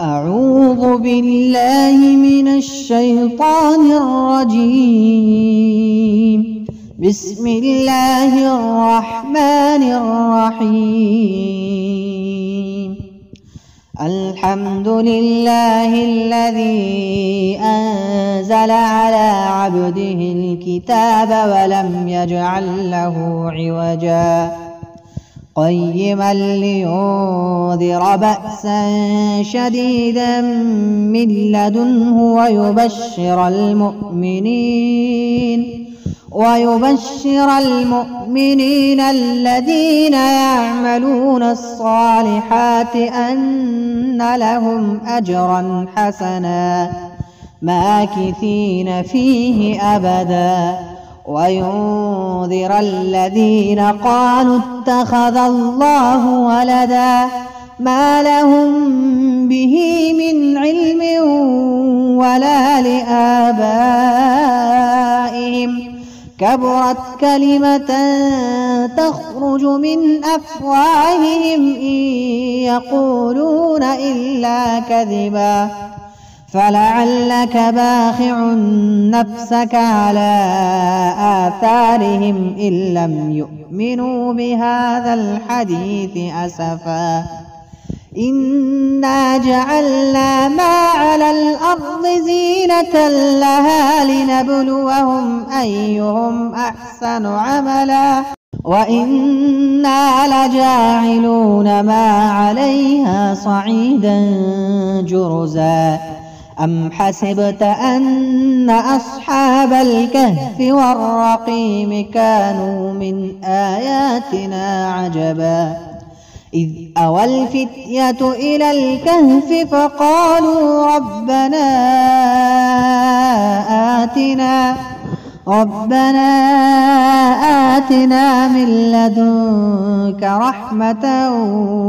أعوذ بالله من الشيطان الرجيم. بسم الله الرحمن الرحيم. الحمد لله الذي أنزل على عبده الكتاب ولم يجعل له عوجا قيما لينذر بأسا شديدا من لدنه ويبشر المؤمنين الذين يعملون الصالحات أن لهم أجرا حسنا ماكثين فيه أبدا وينذر الذين قالوا اتخذ الله ولدا ما لهم به من علم ولا لآبائهم كبرت كلمة تخرج من أفواههم إن يقولون إلا كذبا فلعلك باخع نفسك على آثارهم إن لم يؤمنوا بهذا الحديث أسفا إنا جعلنا ما على الأرض زينة لها لنبلوهم أيهم أحسن عملا وإنا لجاعلون ما عليها صعيدا جرزا أم حسبت أن أصحاب الكهف والرقيم كانوا من آياتنا عجبا إذ أوى الفتية إلى الكهف فقالوا ربنا آتنا من لدنك رحمة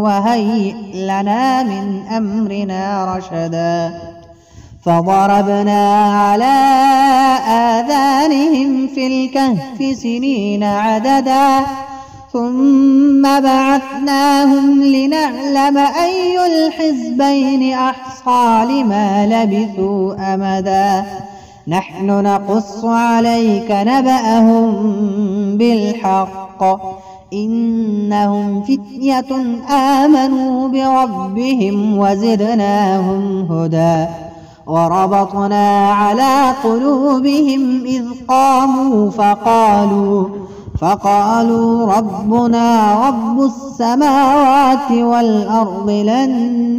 وهيئ لنا من أمرنا رشدا فضربنا على آذانهم في الكهف سنين عددا ثم بعثناهم لنعلم أي الحزبين أحصى لما لبثوا أمدا نحن نقص عليك نبأهم بالحق إنهم فتية آمنوا بربهم وزدناهم هدى وربطنا على قلوبهم إذ قاموا فقالوا ربنا رب السماوات والأرض لن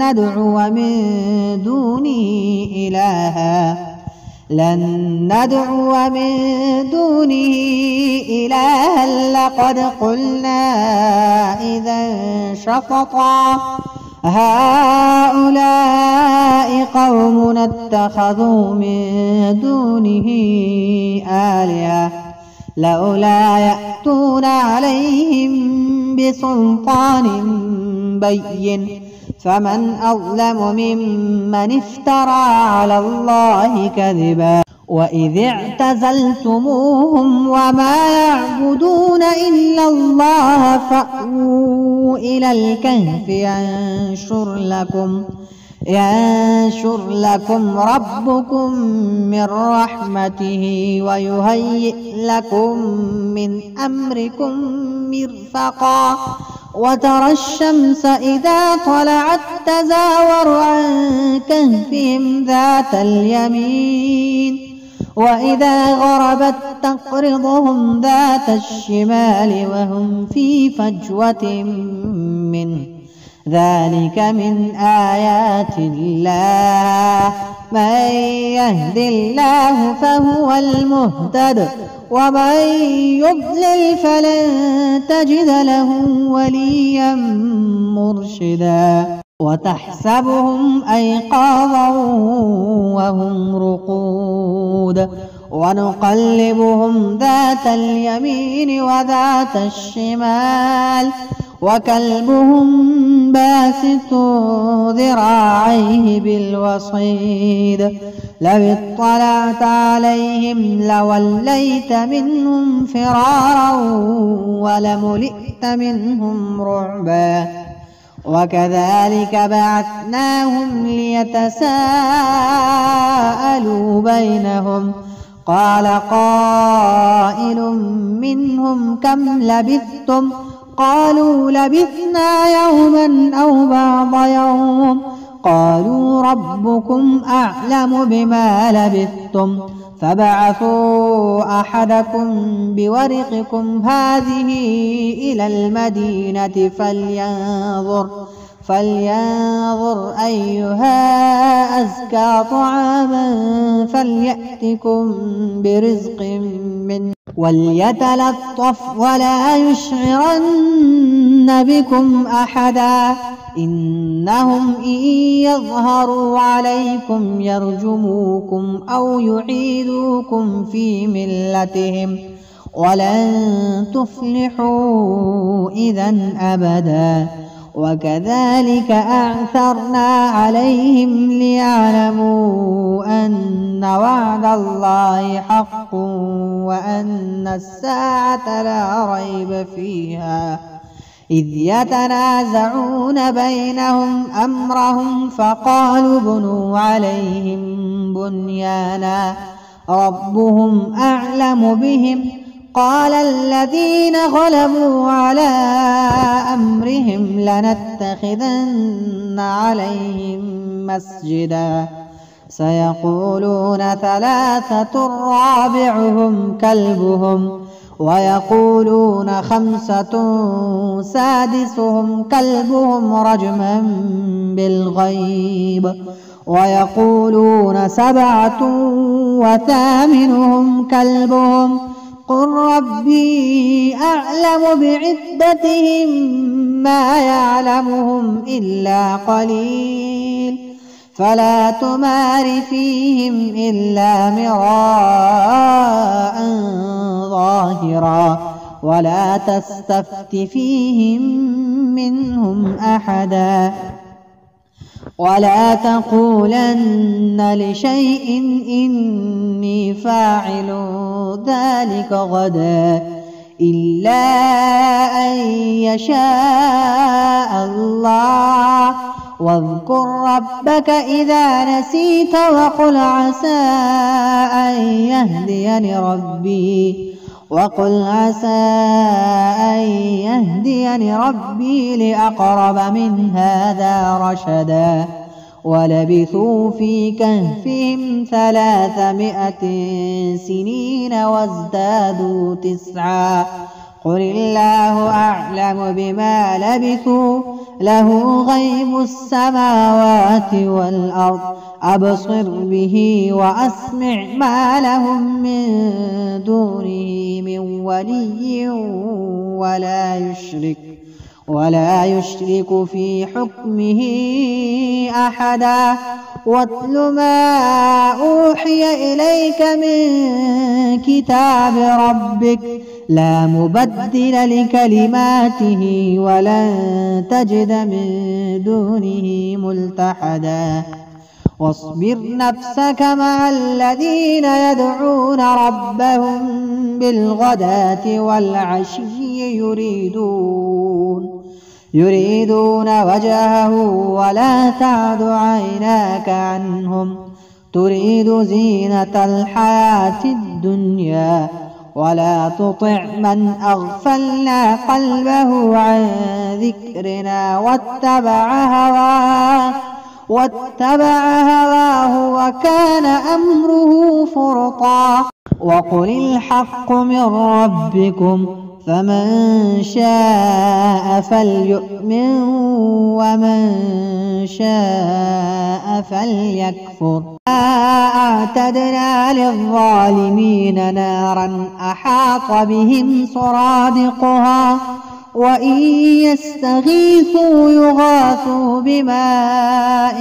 ندعو من دونه إلها لقد قلنا إذا شططا هؤلاء قومنا اتخذوا من دونه آلهة لولا يأتون عليهم بسلطان بين فمن أظلم ممن افترى على الله كذبا وإذ اعتزلتموهم وما يعبدون إلا الله فأووا إلى الكهف ينشر لكم ربكم من رحمته ويهيئ لكم من أمركم مرفقا وترى الشمس إذا طلعت تزاور عن كهفهم ذات اليمين وإذا غربت تقرضهم ذات الشمال وهم في فجوة منه ذلك من آيات الله من يهد الله فهو المهتد ومن يضلل فلن تجد له وليا مرشدا وتحسبهم أيقاظا وهم رقود ونقلبهم ذات اليمين وذات الشمال وكلبهم باسط ذراعيه بالوصيد لو اطلعت عليهم لوليت منهم فرارا ولملئت منهم رعبا وكذلك بعثناهم ليتساءلوا بينهم قال قائل منهم كم لبثتم قالوا لبثنا يوما أو بعض يوم قالوا ربكم أعلم بما لبثتم فابعثوا أحدكم بورقكم هذه إلى المدينة فلينظر أيها أزكى طعاما فليأتكم برزق منه وليتلطف ولا يشعرن بكم أحدا إنهم إن يظهروا عليكم يرجموكم أو يعيدوكم في ملتهم ولن تفلحوا إذا أبدا وكذلك أعثرنا عليهم ليعلموا أن وعد الله حق وأن الساعة لا ريب فيها إذ يتنازعون بينهم أمرهم فقالوا ابنوا عليهم بنيانا ربهم أعلم بهم قال الذين غلبوا على أمرهم لنتخذن عليهم مسجدا سيقولون ثلاثة رابعهم كلبهم ويقولون خمسة سادسهم كلبهم رجما بالغيب ويقولون سبعة وثامنهم كلبهم قل ربي أعلم بعدتهم ما يعلمهم إلا قليل فلا تمار فيهم إلا مراء ظاهرا ولا تستفت فيهم منهم أحدا ولا تقولن لشيء إني فاعل ذلك غدا إلا أن يشاء الله واذكر ربك إذا نسيت وقل عسى أن يهديني ربي لأقرب من هذا رشدا ولبثوا في كهفهم 300 سنين وازدادوا 9 قل الله أعلم بما لبثوا له غيب السماوات والأرض أبصر به وأسمع ما لهم من دونه من ولي ولا يشرك في حكمه أحدا واتل ما أوحي إليك من كتاب ربك لا مبدل لكلماته ولن تجد من دونه ملتحدا واصبر نفسك مع الذين يدعون ربهم بالغداة والعشي يريدون وجهه ولا تعد عيناك عنهم تريد زينة الحياة الدنيا ولا تطع من أغفلنا قلبه عن ذكرنا واتبع هواه وكان أمره فرطا وقل الحق من ربكم فمن شاء فليؤمن ومن شاء فليكفر أعتدنا للظالمين نارا أحاط بهم سرادقها وإن يستغيثوا يغاثوا بماء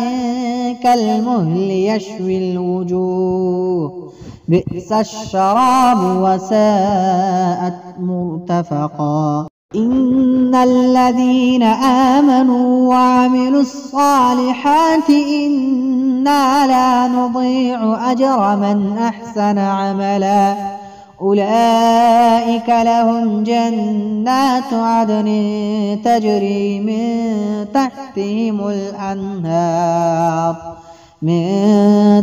كالمهل يشوي الوجوه بئس الشراب وساءت مرتفقا إن الذين آمنوا وعملوا الصالحات إنا لا نضيع أجر من أحسن عملا أولئك لهم جنات عدن تجري من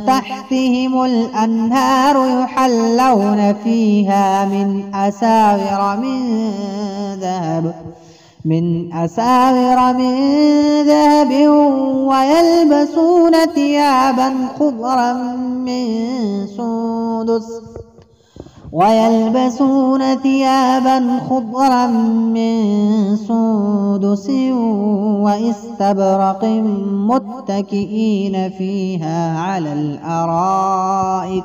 تحتهم الأنهار يحلون فيها من أساور من ذهب ويلبسون ثيابا خضرا من سندس واستبرق متكئين فيها على الأرائك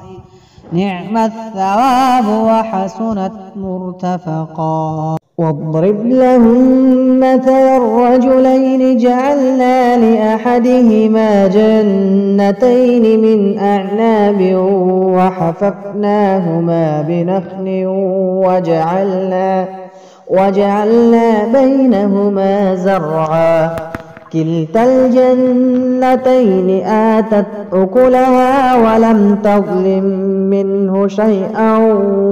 نعم الثواب وحسنت مرتفقا. واضرب لهم مثل الرجلين جعلنا لأحدهما جنتين من أعناب وحففناهما بنخل وجعلنا بينهما زرعا كلتا الجنتين آتت أكلها ولم تظلم منه شيئا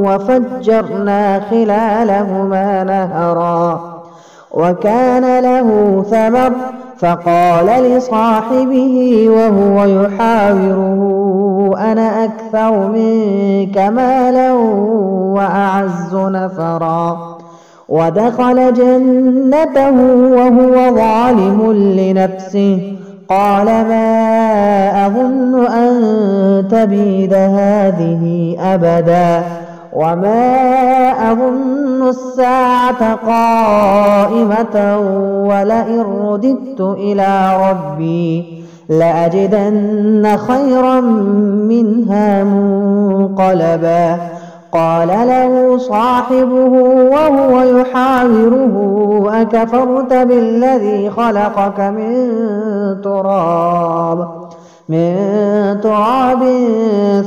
وفجرنا خلالهما نهرا وكان له ثمر فقال لصاحبه وهو يحاوره أنا أكثر منك مالا وأعز نفرا ودخل جنته وهو ظالم لنفسه قال ما أظن أن تبيد هذه أبدا وما أظن الساعة قائمة ولئن رددت إلى ربي لأجدن خيرا منها منقلبا. قال له صاحبه وهو يحاوره أكفرت بالذي خلقك من تراب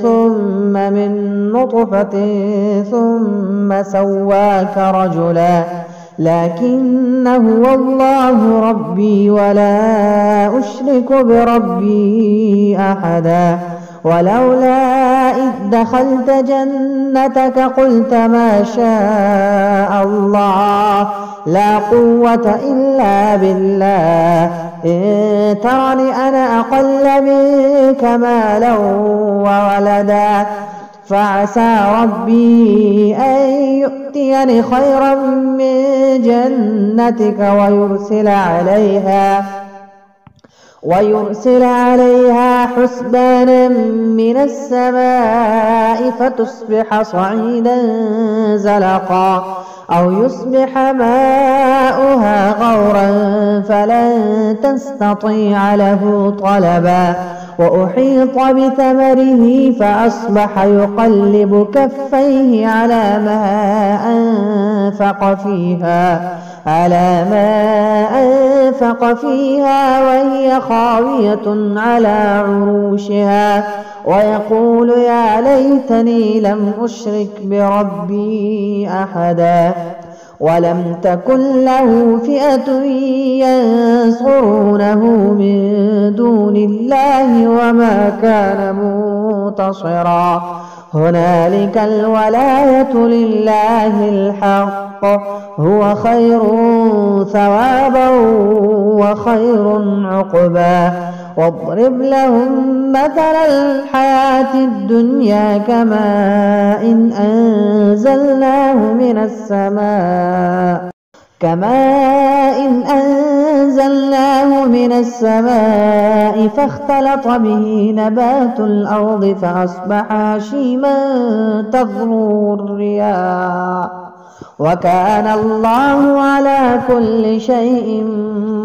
ثم من نطفة ثم سواك رجلا لكن هو الله ربي ولا أشرك بربي أحدا ولولا إذ دخلت جنتك قلت ما شاء الله لا قوة إلا بالله إن ترني أنا أقل منك مالا وولدا فعسى ربي أن يؤتيني خيرا من جنتك ويرسل عليها حسبانا من السماء فتصبح صعيدا زلقا أو يصبح ماؤها غورا فلن تستطيع له طلبا وأحيط بثمره فأصبح يقلب كفيه على ما أنفق فيها وهي خاوية على عروشها ويقول يا ليتني لم أشرك بربي أحدا ولم تكن له فئة ينصرونه من دون الله وما كان منتصرا هنالك الولاية لله الحق هو خير ثوابا وخير عقبا. واضرب لهم مثل الحياة الدنيا كماء أنزلناه من السماء فاختلط به نبات الأرض فأصبح هشيما تذروه الرياح وكان الله على كل شيء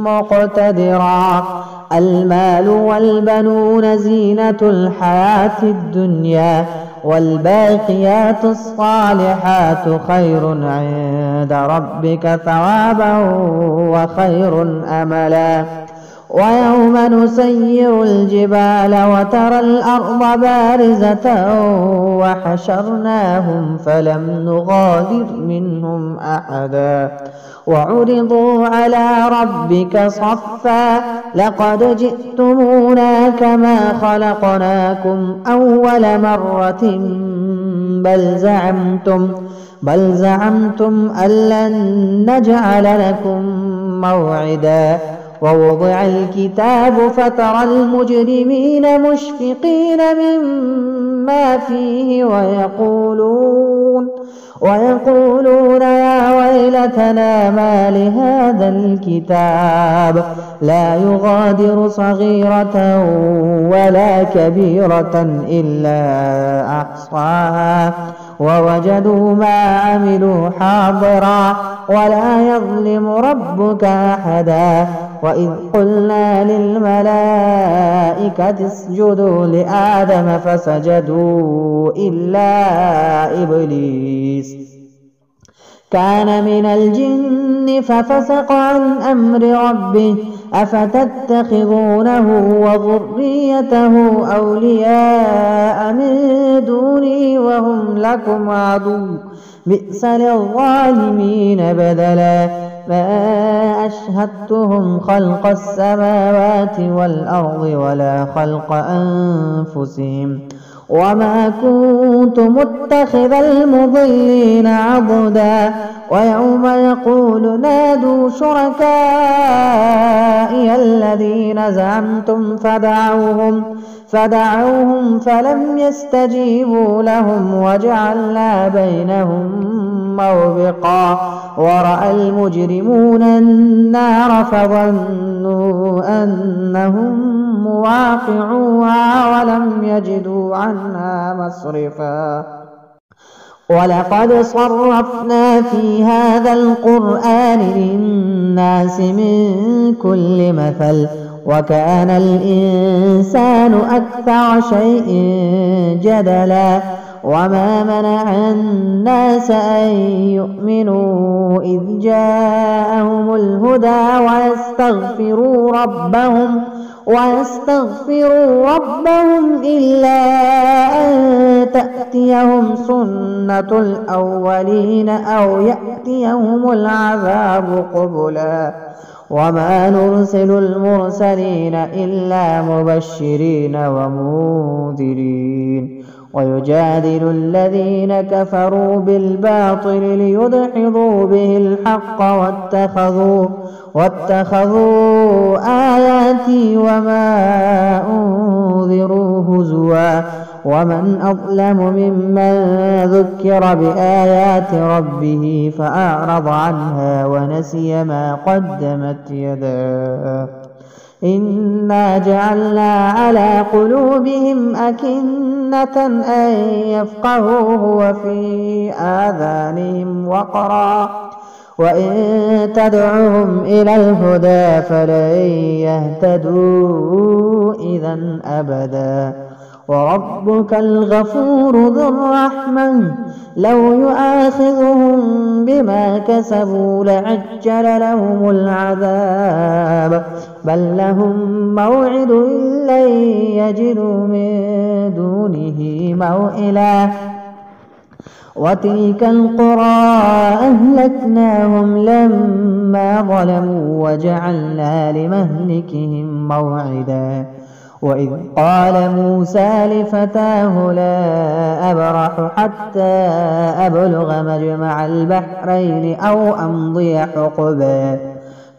مقتدرا. المال والبنون زينة الحياة الدنيا والباقيات الصالحات خير عند ربك ثوابا وخير أملا. ويوم نسير الجبال وترى الأرض بارزة وحشرناهم فلم نغادر منهم أحدا وعرضوا على ربك صفا لقد جئتمونا كما خلقناكم أول مرة بل زعمتم أن لن نجعل لكم موعدا ووضع الكتاب فترى المجرمين مشفقين مما فيه ويقولون يا ويلتنا ما لهذا الكتاب لا يغادر صغيرة ولا كبيرة إلا أحصاها ووجدوا ما عملوا حاضرا ولا يظلم ربك أحدا وإذ قلنا للملائكة اسجدوا لآدم فسجدوا إلا إبليس كان من الجن ففسق عن أمر ربه أفتتخذونه وذريته أولياء من دوني وهم لكم عدو بئس للظالمين بدلا ما أشهدتهم خلق السماوات والأرض ولا خلق أنفسهم وما كنت متخذ المضلين عضدا ويوم يقول نادوا شركائي الذين زعمتم فدعوهم فلم يستجيبوا لهم وجعلنا بينهم موبقا ورأى المجرمون النار فظنوا أنهم مواقعوها ولم يجدوا عنها مصرفا ولقد صرفنا في هذا القرآن للناس من كل مثل وكان الإنسان أكثر شيء جدلا وما منع الناس أن يؤمنوا إذ جاءهم الهدى ويستغفروا ربهم إلا أن تأتيهم سنة الأولين أو يأتيهم العذاب قبلا وما نرسل المرسلين إلا مبشرين ومنذرين ويجادل الذين كفروا بالباطل ليدحضوا به الحق واتخذوا آياتي وما أنذروا هزوا ومن أظلم ممن ذكر بآيات ربه فأعرض عنها ونسي ما قدمت يداه إنا جعلنا على قلوبهم أكنة أن يفقهوه وفي آذانهم وقرا وإن تدعهم إلى الهدى فلن يهتدوا إذا أبدا وربك الغفور ذو الرحمة لو يؤاخذهم بما كسبوا لعجل لهم العذاب بل لهم موعد لن يجدوا من دونه موئلا وتلك القرى أهلكناهم لما ظلموا وجعلنا لمهلكهم موعدا وإذ قال موسى لفتاه لا أبرح حتى أبلغ مجمع البحرين أو أمضي حقبا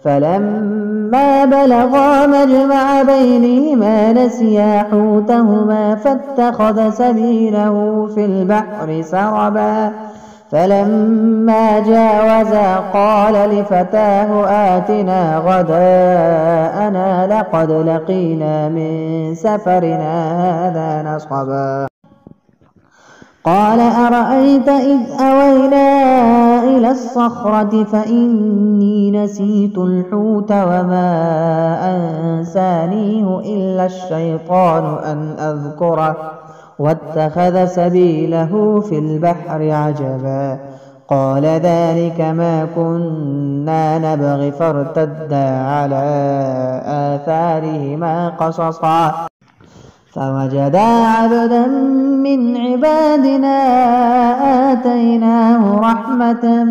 فلما بلغا مجمع بينهما نسيا حوتهما فاتخذ سبيله في البحر سربا فلما جاوزا قال لفتاه آتنا غداءنا لقد لقينا من سفرنا هذا نصبا قال أرأيت إذ أوينا إلى الصخرة فإني نسيت الحوت وما أنسانيه إلا الشيطان أن أذكره واتخذ سبيله في البحر عجبا قال ذلك ما كنا نبغي فارتدا على آثارهما قصصا فوجدا عبدا من عبادنا آتيناه رحمة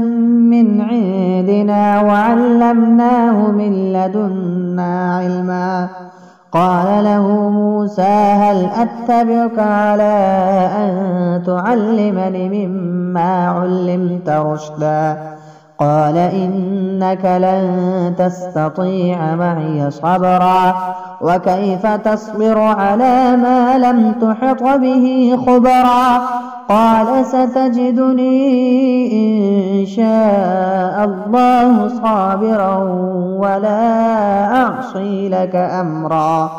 من عندنا وعلمناه من لدنا علما قال له موسى هل أتبعك على أن تعلمني مما علمت رشدا قال إنك لن تستطيع معي صبرا وكيف تصبر على ما لم تحط به خبرا قال ستجدني إن شاء الله صابرا ولا أعصي لك أمرا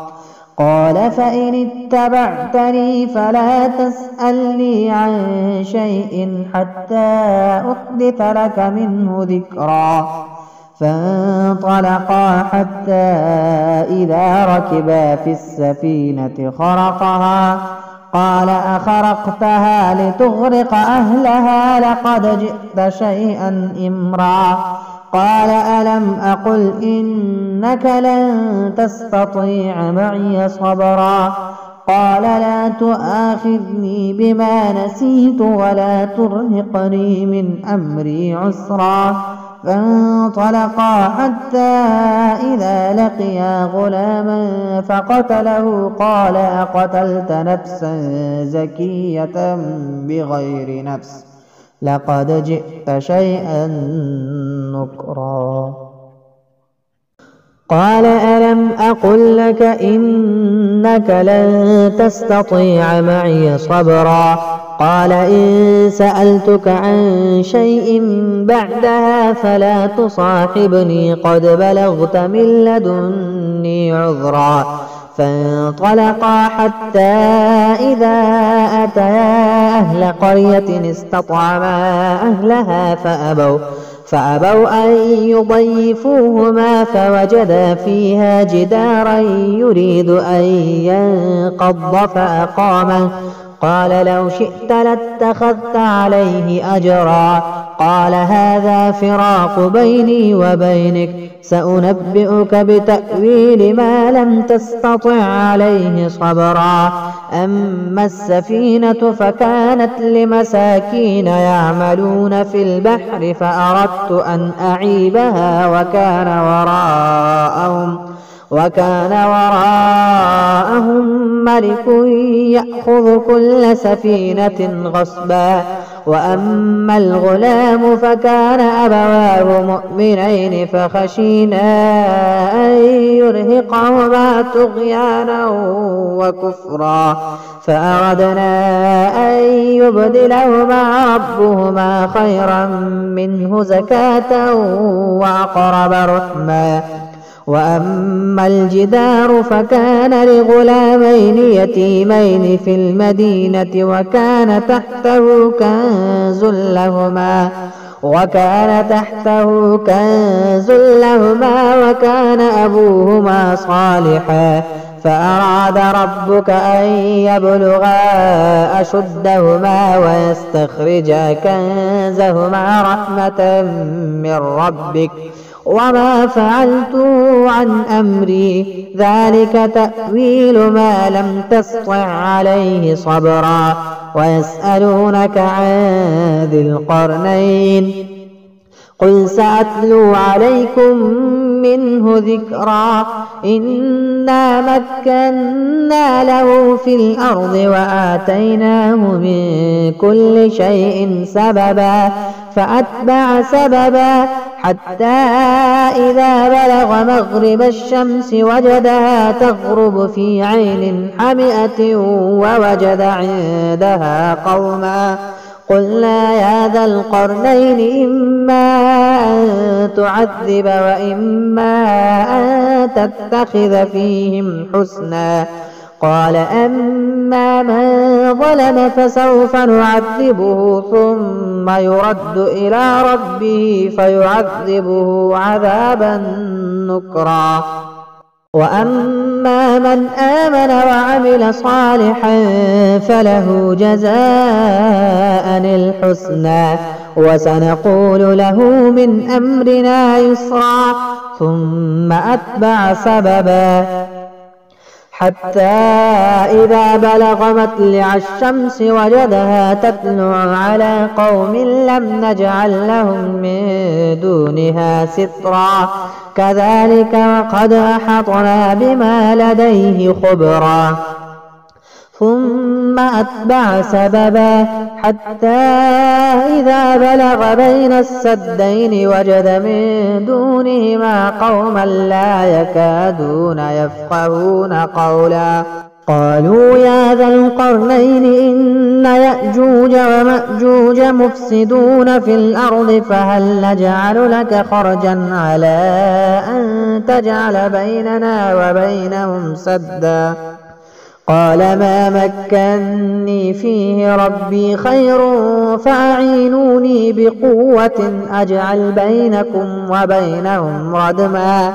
قال فإن اتبعتني فلا تسألني عن شيء حتى أحدث لك منه ذكرا فانطلقا حتى إذا ركبا في السفينة خرقها قال أخرقتها لتغرق أهلها لقد جئت شيئا إمرا قال ألم أقل إنك لن تستطيع معي صبرا قال لا تؤاخذني بما نسيت ولا ترهقني من أمري عسرا فانطلقا حتى إذا لقيا غلاما فقتله قال أقتلت نفسا زكية بغير نفس لقد جئت شيئا نكرا قال ألم أقل لك إنك لن تستطيع معي صبرا قال إن سألتك عن شيء بعدها فلا تصاحبني قد بلغت من لدني عذرا فانطلقا حتى إذا أتيا أهل قرية استطعما أهلها فأبوا أن يضيفوهما فوجدا فيها جدارا يريد أن ينقض فأقامه قال لو شئت لاتخذت عليه أجرا قال هذا فراق بيني وبينك سأنبئك بتأويل ما لم تستطع عليه صبرا أما السفينة فكانت لمساكين يعملون في البحر فأردت أن أعيبها وكان وراءهم ملك يأخذ كل سفينة غصبا وأما الغلام فكان أبواه مؤمنين فخشينا أن يرهقهما طغيانا وكفرا فأردنا أن يبدلهما ربهما خيرا منه زكاة وأقرب رحما وأما الجدار فكان لغلامين يتيمين في المدينة وكان تحته كنز لهما وكان أبوهما صالحا فأراد ربك أن يبلغا أشدهما ويستخرجا كنزهما رحمة من ربك وما فعلته عن أمري ذلك تأويل ما لم تسطع عليه صبرا ويسألونك عن ذي القرنين قل سأتلو عليكم منه ذكرا إنا مكنا له في الأرض وآتيناه من كل شيء سببا فأتبع سببا حتى إذا بلغ مغرب الشمس وجدها تغرب في عين حمئة ووجد عندها قوما قلنا يا ذا القرنين إما أن تعذب وإما أن تتخذ فيهم حسنا قال أما من ظلم فسوف نعذبه ثم يرد إلى ربه فيعذبه عذابا نكرا وأما من آمن وعمل صالحا فله جزاء الحسنى وسنقول له من أمرنا يسرا ثم أتبع سببا حتى إذا بلغ مطلع الشمس وجدها تطلع على قوم لم نجعل لهم من دونها سترا كذلك وقد أحطنا بما لديه خبرا ثم أتبع سببا حتى إذا بلغ بين السدين وجد من دونهما قوما لا يكادون يفقهون قولا قالوا يا ذا القرنين إن يأجوج ومأجوج مفسدون في الأرض فهل نجعل لك خرجا على أن تجعل بيننا وبينهم سدا قال ما مكني فيه ربي خير فأعينوني بقوة أجعل بينكم وبينهم ردما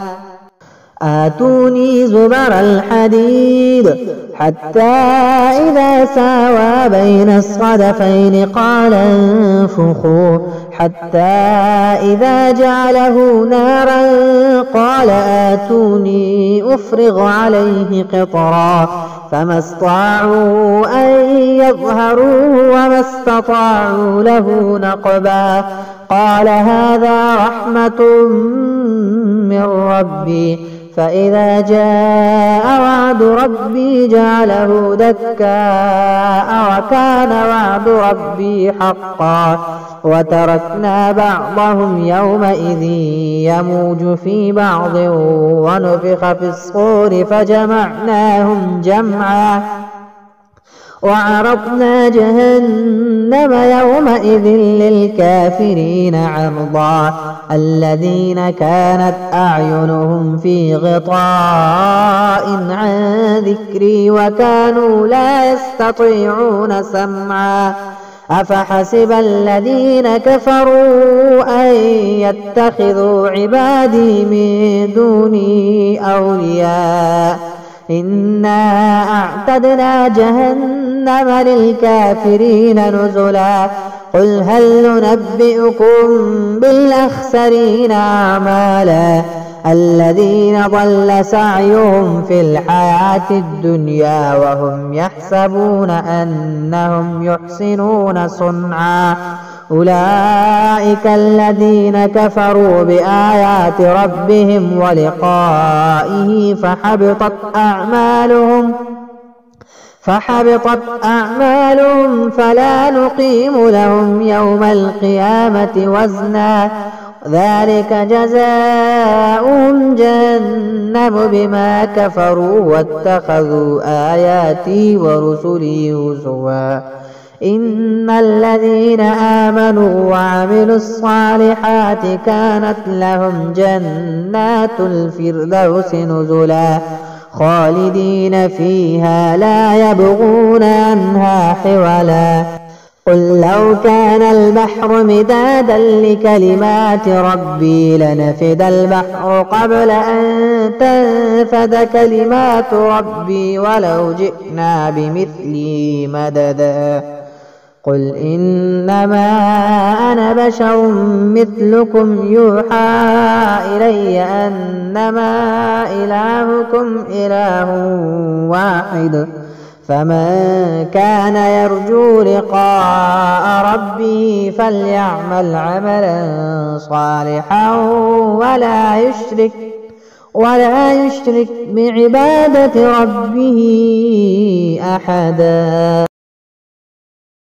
آتوني زبر الحديد حتى إذا ساوى بين الصدفين قال انفخوا حتى إذا جعله نارا قال آتوني أفرغ عليه قطرا فما استطاعوا أن يظهروه وما استطاعوا له نقبا قال هذا رحمة من ربي فإذا جاء وعد ربي جعله دكاء وكان وعد ربي حقا وتركنا بعضهم يومئذ يموج في بعض ونفخ في الصور فجمعناهم جمعا وعرضنا جهنم يومئذ للكافرين عرضا الذين كانت أعينهم في غطاء عن ذكري وكانوا لا يستطيعون سمعا أفحسب الذين كفروا أن يتخذوا عبادي من دوني أولياء إنا أعتدنا جهنم للكافرين نزلا قل هل ننبئكم بالأخسرين أعمالا الذين ضل سعيهم في الحياة الدنيا وهم يحسبون أنهم يحسنون صنعا أولئك الذين كفروا بآيات ربهم ولقائه فحبطت أعمالهم فلا نقيم لهم يوم القيامة وزنا ذلك جزاؤهم جهنم بما كفروا واتخذوا آياتي ورسلي هزوا إن الذين آمنوا وعملوا الصالحات كانت لهم جنات الفردوس نزلا خالدين فيها لا يبغون عنها حولا قل لو كان البحر مدادا لكلمات ربي لنفد البحر قبل أن تنفد كلمات ربي ولو جئنا بمثله مددا قل إنما أنا بشر مثلكم يوحى إلي أنما إلهكم إله واحد فمن كان يرجو لقاء ربه فليعمل عملا صالحا ولا يشرك بعبادة ربه أحدا.